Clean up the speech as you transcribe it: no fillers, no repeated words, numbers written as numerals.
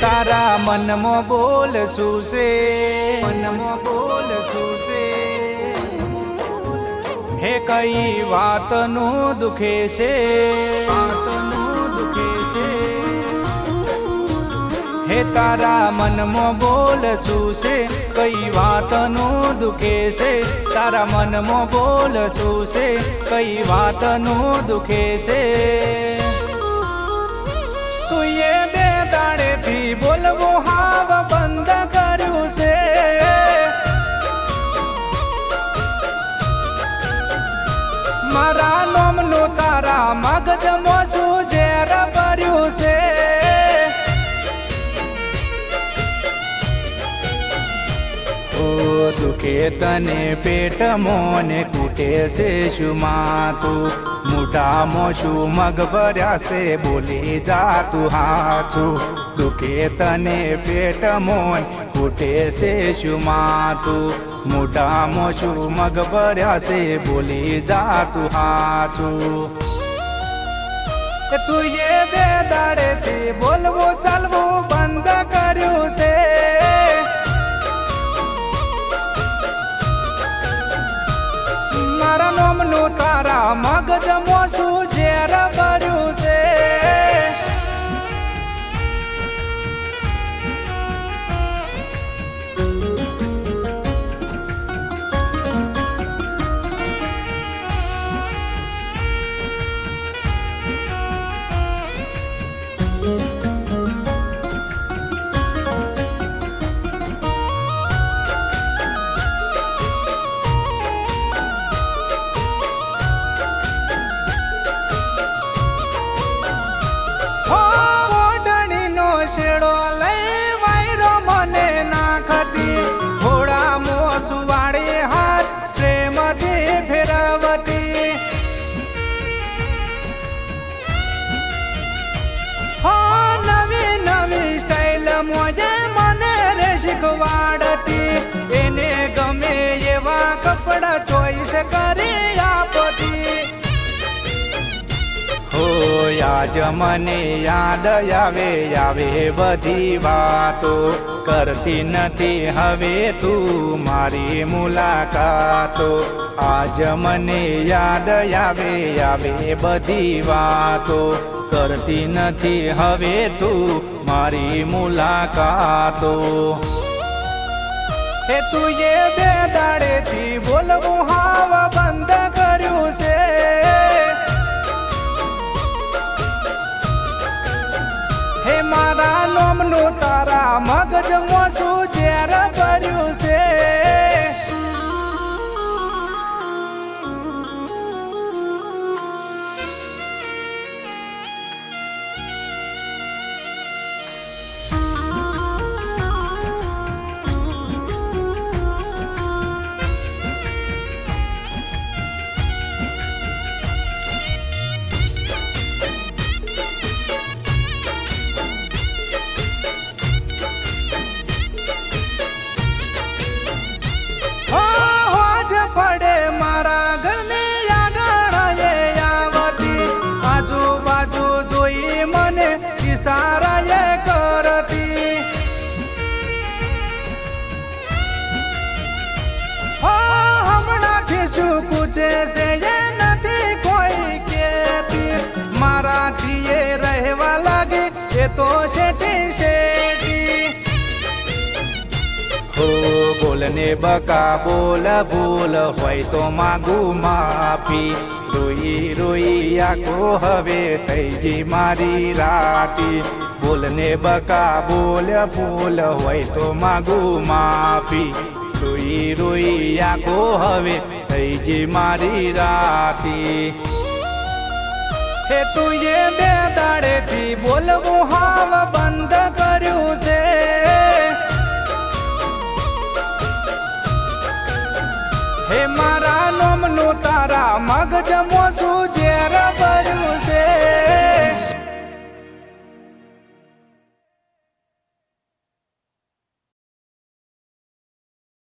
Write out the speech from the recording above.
તારા મનમાં બોલ શું છે, મનમાં બોલ શું છે, હે કઈ વાતનું દુખે છે, વાતનું દુખે છે, હે તારા મનમાં બોલ શું છે, કઈ વાતનું દુખે છે, તારા મનમાં બોલ શું છે, કઈ વાતનું દુખે છે. તું એ બે દાડેથી બોલવું હાવ બંધ કર્યું છે, મારા નોમનું તારા મગજમાં શું ઝેર ભર્યું છે. ઓ દુખે તને પેટમાં ને તૂટે છે શું માતું, મોઢામાં શું મગ ભર્યા છે બોલી જાતું હાચું. દુખે તને પેટમાં તૂટે છે શું માતું, મોઢામાં શું મગ ભર્યા છે બોલી જાતું હાચું. તું એ બે દાડેથી બોલવું ચાલવું બંધ કર્યું છે, મારા નોમનું તારા મગજમાં શું ઝેર ભર્યું છે. શેડો લઈ વાયરો મને નાખતી, થોડા મોસુવાળી હાથ પ્રેમથી ફેરવતી. હો નવી નવી સ્ટાઇલ મોજે મને રે શીખવાડતી, એને ગમે એવા કપડા ચોઈસ કરી આપતી. આજ મને યાદ આવે બધી વાતો, કરતી નથી હવે તું મારી મુલાકાતો. આજ મને યાદ આવે બધી વાતો, કરતી નથી હવે તું મારી મુલાકાતો. હે તું એ બે દાડેથી બોલવું હાવ બંધ કર્યું છે, હે મારા નોમનું તારા મગજમાં શું ઝેર ભર્યું છે. સારા એ કરતી, હમણાંથી શું પૂછે છે એ નથી કોઈ કેતી, મારાથી એ રહેવા લાગે એ તો શેઠી શેઠી. હો બોલને બકા બોલ ભૂલ હોય તો માગું માફી, રોઈ રોઈ આખો હવે થઈ ગઈ મારી રાતી. બોલને બકા બોલ ભૂલ હોય તો માગું માફી, રોઈ રોઈ આખો હવે થઈ ગઈ મારી રાતી. હે તું એ બે દાડેથી બોલવું હાવ બંધ કર્યું છે, હે મારા નોમનું તારા મગજમાં શું